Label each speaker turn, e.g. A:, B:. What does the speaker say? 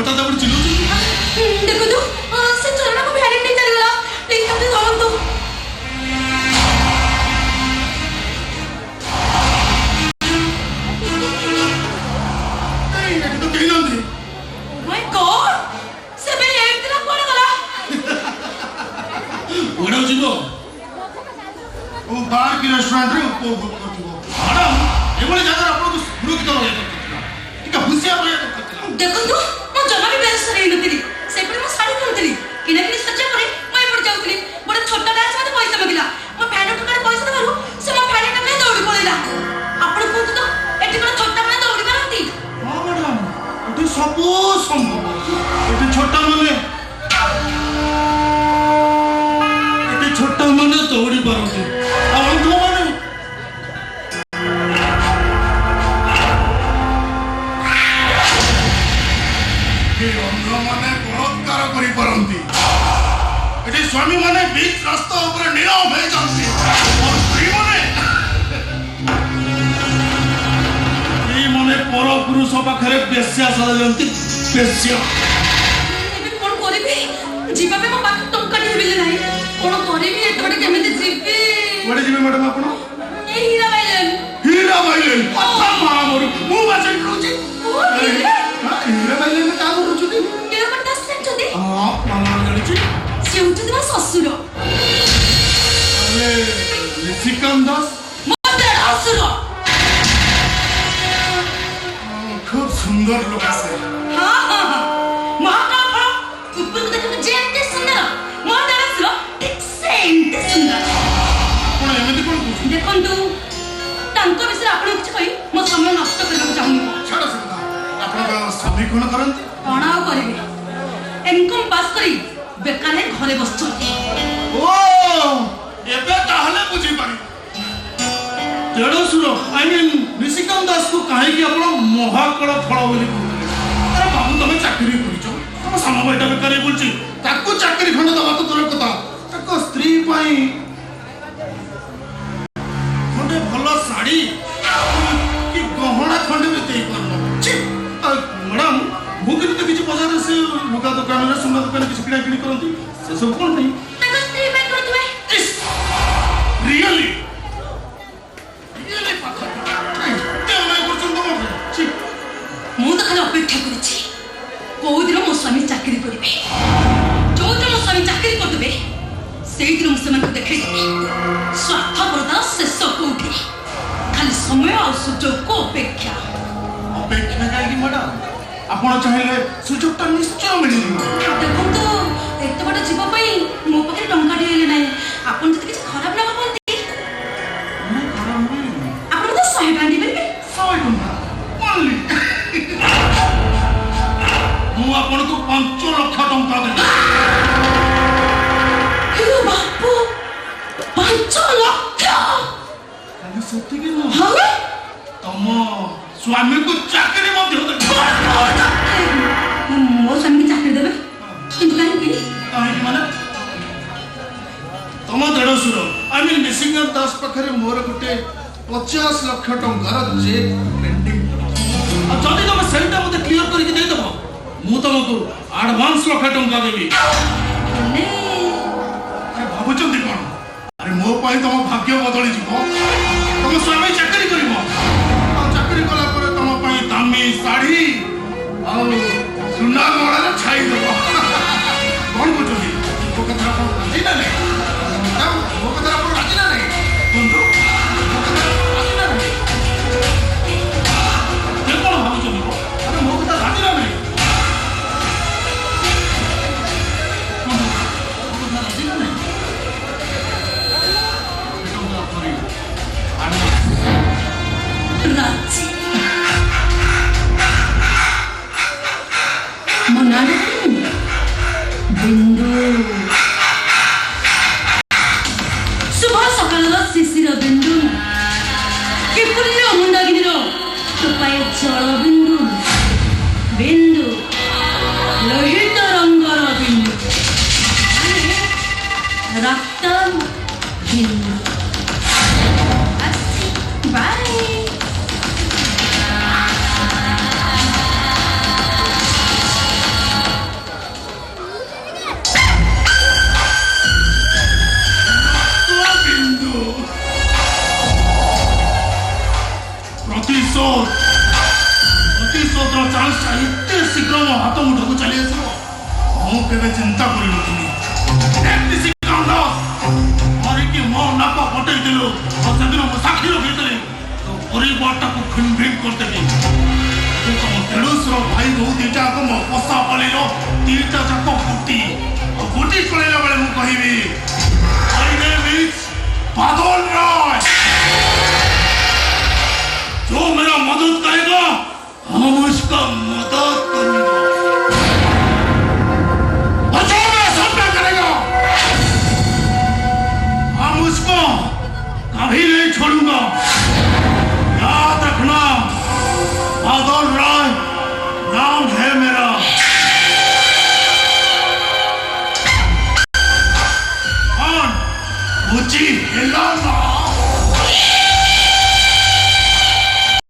A: ହଠାତ୍ ଆପଣ ଚିଲଉଛନ୍ତି?
B: ଦେଖନ୍ତୁ ସେ ଚୋରଟାକୁ ଭ୍ୟାନିଟି ନେଇ ଚାଲିଗଲା। ପ୍ଲିଜ୍ ତାକୁ ଧରନ୍ତୁ।
A: ଏଠି ତ କେହି ନାହାନ୍ତି।
B: ମାଇ ଗଡ୍, ସେ ବି ଏମିତି ନା କୁଆଡ଼େ ଗଲା?
A: କୁଆଡ଼େ ଯିବ? ଓ ବାର୍ କି ରେଷ୍ଟୁରାଣ୍ଟରେ ଉପଭୋଗ କରୁଥିବ। ମ୍ୟାଡ଼ାମ ଏଭଳି ଜାଗାରେ ଆପଣଙ୍କୁ ସୁରକ୍ଷିତ ରହିବା ଦରକାର ଥିଲା, ଟିକେ ହୁସିଆର ରହିବା ଦରକାର ଥିଲା।
B: ଦେଖନ୍ତୁ ମୁଁ ଜମା ବି ବେହୋସ ହେଇନଥିଲି। ସେପଟେ ମୁଁ ଶାଢ଼ୀ କିଣୁଥିଲି। କିଣାକିଣି ସରିଲା ପରେ ମୁଁ ଏପଟେ ଯାଉଥିଲି। ଗୋଟେ ଛୋଟ ଡ୍ୟାନ୍ସ ମୋତେ ପଇସା ମାଗିଲା। ମୋ ଫ୍ୟାନ୍ ଟଙ୍କାରେ ପଇସା ଦେବାରୁ ସେ ମୋ ଫ୍ୟାନ୍ ଟଙ୍କାରେ ଦୌଡ଼ି ପଳେଇଲା। ଆପଣ କୁହନ୍ତୁ ତ ଏଠି କ'ଣ ଛୋଟମାନେ ଦୌଡ଼ି ପାରନ୍ତି?
A: ହଁ ମ୍ୟାଡ଼ାମ, ଏଠି ସବୁ ସମ୍ଭବ। ଏଠି ଛୋଟ ମାନେ ଦୌଡ଼ି ପାରନ୍ତି। ଆଉ ଅନ୍ଧମାନେ ଅନ୍ଧମାନେ ବଳାତ୍କାର କରିପାରନ୍ତି। ଏଠି ସ୍ୱାମୀ ମାନେ ବିଚ୍ ରାସ୍ତା ଉପରେ ନିରବ ହେଇଯାନ୍ତି। ସ୍ତ୍ରୀମାନେ ପର ପୁରୁଷ ପାଖରେ ବେଶ୍ୟା ସାଜନ୍ତି। ବେଶ୍ୟା
B: ଏବେ କ'ଣ କରିବି? ଯିବା ପାଇଁ ମୋ ପାଖରେ ଟଙ୍କାଟେ ହେବି ନାହିଁ। କ'ଣ କରିବି? ଏତେ ବାଟ କେମିତି ଯିବି?
A: କୁଆଡ଼େ ଯିବେ ମ୍ୟାଡ଼ାମ ଆପଣ?
B: ଏଇ ହୀରା ବାଇଲେନ୍।
A: ହୀରା ବାଇଲେନ୍? ମୁଁ ବା ସେଇଠି ରହୁଛି। ହୀରା ବାଇଲେନ୍ କାହା ଘର ରହୁଛନ୍ତି?
B: ନୀଳକଣ୍ଠ ଦାସ ଜାଣିଛନ୍ତି?
A: ହଁ ମାମା ଜାଣିଛି।
B: ସେ ହଉଛନ୍ତି ମୋ ଶ୍ୱଶୁର।
A: ନିଶିକାନ୍ତ ଦାସ
B: ମୋ ଦେଢ଼ଶୁର।
A: খুব সুন্দর লোক আছে।
B: ହଁ ହଁ ହଁ, ମହାକାଳ ଫଳ ଉପରକୁ ଦେଖିବାକୁ ଯେମିତି ସୁନ୍ଦର, ମୋ ଦେଢ଼ଶୁର ଠିକ୍ ସେମିତି ସୁନ୍ଦର।
A: ଆପଣ ଏମିତି କ'ଣ କହୁଛନ୍ତି?
B: ଦେଖନ୍ତୁ, ତାଙ୍କ ବିଷୟରେ ଆପଣଙ୍କୁ କିଛି କହି ମୋ ସମୟ ନଷ୍ଟ କରିବାକୁ ଚାହୁଁନି।
A: ଛାଡ଼ ସେ କଥା। ଆପଣଙ୍କ ସ୍ୱାମୀ କ'ଣ କରନ୍ତି?
B: କ'ଣ ଆଉ କରିବେ? ଏମ୍କମ୍ ପାସ୍ କରି ବେକାରରେ ଘରେ ବସିଛନ୍ତି।
A: ଓ ଏବେ ତାହେଲେ ବୁଝିପାରିବି। ଦେଢ଼ଶୁର ନିଶିକାନ୍ତ ଦାସକୁ କାହିଁକି ଆପଣ ମହାକାଳ ଫଳ ବୋଲି କହୁଥିଲେ? ଆରେ ବାବୁ, ତମେ ଚାକିରି କରିଛ, ତମ ସାନ ଭାଇଟା ବେକାରୀ ବୁଲୁଛି, ତାକୁ ଚାକିରି ଖଣ୍ଡେ ଦେବା ତ ଦୂର କଥା, ତାଙ୍କ ସ୍ତ୍ରୀ ପାଇଁ ଖଣ୍ଡେ ଭଲ ଶାଢ଼ୀ କି ଗହଣା ଖଣ୍ଡେ ବି ଦେଇପାରୁନ। ମ୍ୟାଡ଼ାମ, ମୁଁ କିନ୍ତୁ ଦେଖିଛି ବଜାରରେ ସେ ଲୁଗା ଦୋକାନରେ, ସୁନା ଦୋକାନରେ କିଛି କିଣାକିଣି କରନ୍ତି। ସେସବୁ କ'ଣ ପାଇଁ?
B: ତାଙ୍କ ସ୍ତ୍ରୀ ପାଇଁ କରୁଥିବେ।
A: ରିଅଲି
B: ମୁଁ ତ ଖାଲି ଅପେକ୍ଷା କରିଛି କୋଉଦିନ ମୋ ସ୍ୱାମୀ ଚାକିରି କରିବେ। ଯୋଉଦିନ ମୋ ସ୍ୱାମୀ ଚାକିରି କରିଦେବେ ସେଇଦିନ ମୁଁ ସେମାନଙ୍କୁ ଦେଖେଇଦେବି ସ୍ୱାର୍ଥପରତାର ଶେଷ କୋଉଠି। ଖାଲି ସମୟ ଆଉ ସୁଯୋଗକୁ ଅପେକ୍ଷା।
A: ଅପେକ୍ଷା କାହିଁକି ମ୍ୟାଡ଼ାମ? ଆପଣ ଚାହିଁଲେ ସୁଯୋଗଟା ନିଶ୍ଚୟ ମିଳିଯିବ।
B: ଦେଖନ୍ତୁ, ଏତେ ବାଟ ଯିବା ପାଇଁ ମୋ ପାଖରେ ଟଙ୍କାଟେ ହେଲେ ନାହିଁ। ଆପଣ ଯଦି କିଛି ଖରାପ ନ ଭାବନ୍ତି, ଆପଣ ତ 100 ଟଙ୍କା ଦେଇପାରିବେ।
A: 100 ଟଙ୍କା? ମୁଁ ଆପଣଙ୍କୁ 5 ଲକ୍ଷ ଟଙ୍କା ଦେବି।
B: ବାପୁ, 5 ଲକ୍ଷ?
A: ଖାଲି ସେତିକି ନୁହଁ,
B: ହଁ,
A: ତମ ସ୍ୱାମୀଙ୍କୁ ଚାକିରି ମଧ୍ୟ ଦେବି।
B: ମୋ ସ୍ୱାମୀକି ଚାକିରି ଦେବେ? କିନ୍ତୁ କାହିଁକି?
A: କାହିଁକି ମାନେ ତମ ଦେଢ଼ଶୁର ନିଶିକାନ୍ତ ଦାସ ପାଖରେ ମୋର ଗୋଟେ 50 ଲକ୍ଷ ଟଙ୍କାର ଚେକ୍ ପେଣ୍ଡିଂ। ଆଉ ଯଦି ତମେ ସେଇଟା ମୋତେ କ୍ଲିୟର କରିକି ଦେଇଦେବ, ମୁଁ ତମକୁ ଆଡଭାନ୍ସ 1,00,000 ଟଙ୍କା ଦେବି। ଆରେ ଭାବୁଛନ୍ତି କ'ଣ? ଆରେ ମୋ ପାଇଁ ତମ ଭାଗ୍ୟ ବଦଳିଯିବ। ତମ ସ୍ୱାମୀ ଚାକିରି କରିବ, ଆଉ ଚାକିରି କଲା ପରେ ତମ ପାଇଁ ଦାମୀ ଶାଢ଼ୀ ଆଉ ସୁନା ଗହଣାରେ ଛାଇ ଦେବ। କ'ଣ କହୁଛନ୍ତି? ମୋ କଥାରେ ଆପଣ ରାଜି ନା ନାହିଁ? ମୋ କଥାରେ ଆପଣ ରାଜି ନା ନାହିଁ? କୁହନ୍ତୁ, ମୋ କଥାରେ ରାଜି ନା ନାହିଁ? ସେ କ'ଣ ଭାବୁଛନ୍ତି? ଆରେ ମୋ କଥା ରାଜି ନା ନାହିଁ? ରାଜି ନା ନାହିଁ?
B: ରାଜି। ମୋ ନାଁ ବିନ୍ଦୁ। ଶୁଭ ସକାଳର ଶିଶିର ବିନ୍ଦୁ, କି ପୁଣ୍ୟ ମୁଣ୍ଡାଗିନିର ଟୋପାଏ ଜଳ ବିନ୍ଦୁ। ବିନ୍ଦୁ ଲୋହିତ ରଙ୍ଗର ବିନ୍ଦୁ, ରକ୍ତ ବିନ୍ଦୁ। ବାଏ।
A: तेरे चिंता करी नथुनी एक दिसी काम लो मारी की मो नापा पटेल दिलो और सदिनो मो साखी रो भीतरे तो परिवारटा को खंडित करते दी तो तम तेडुसरो भाई दो दीटा को मो पोसा पलेलो तीटा जाको फुटी और फुटी कलेला बेले मु कहिबी माय नेम इज बादल राय जो मेरा मदद करेगा हम उसका मदद करूंगा और जो मेरा सामना करेगा हम उसको कभी नहीं छोड़ूंगा याद रखना बादल राय नाम है मेरा कौन ऊंची हिलाना